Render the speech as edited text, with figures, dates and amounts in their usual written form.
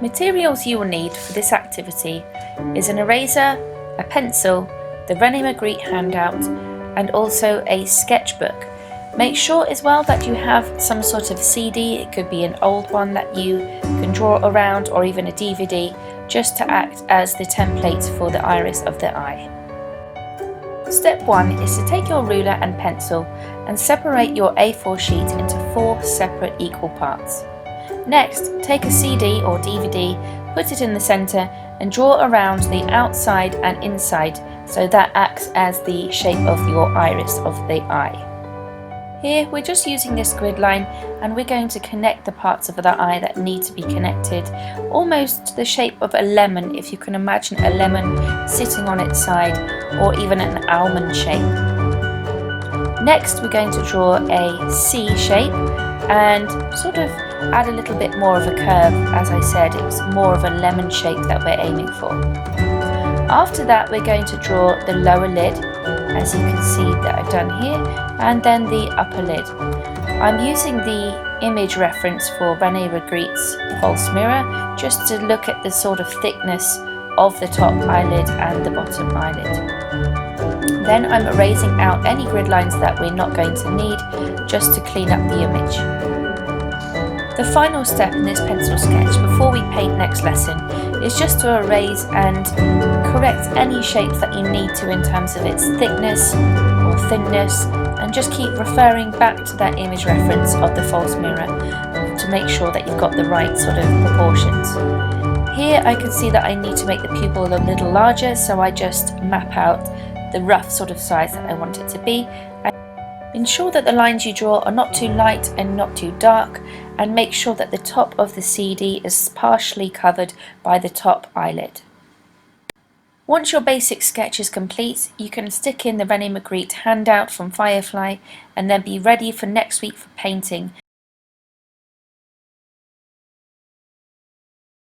Materials you will need for this activity is an eraser, a pencil, the Rene Magritte handout, and also a sketchbook. Make sure as well that you have some sort of CD, it could be an old one that you can draw around, or even a DVD, just to act as the template for the iris of the eye. Step 1 is to take your ruler and pencil and separate your A4 sheet into 4 separate equal parts. Next, take a CD or DVD, put it in the centre and draw around the outside and inside so that acts as the shape of your iris of the eye. Here we're just using this grid line and we're going to connect the parts of the eye that need to be connected, almost to the shape of a lemon, if you can imagine a lemon sitting on its side, or even an almond shape. Next we're going to draw a C shape and sort of add a little bit more of a curve. As I said, it's more of a lemon shape that we're aiming for. After that we're going to draw the lower lid, as you can see that I've done here, and then the upper lid. I'm using the image reference for Rene Magritte's false mirror just to look at the sort of thickness of the top eyelid and the bottom eyelid. Then I'm erasing out any grid lines that we're not going to need, just to clean up the image. The final step in this pencil sketch before we paint next lesson is just to erase and correct any shapes that you need to in terms of its thickness or thinness, and just keep referring back to that image reference of the false mirror to make sure that you've got the right sort of proportions. Here I can see that I need to make the pupil a little larger, so I just map out the rough sort of size that I want it to be. Ensure that the lines you draw are not too light and not too dark, and make sure that the top of the CD is partially covered by the top eyelid. Once your basic sketch is complete, you can stick in the Rene Magritte handout from Firefly and then be ready for next week for painting,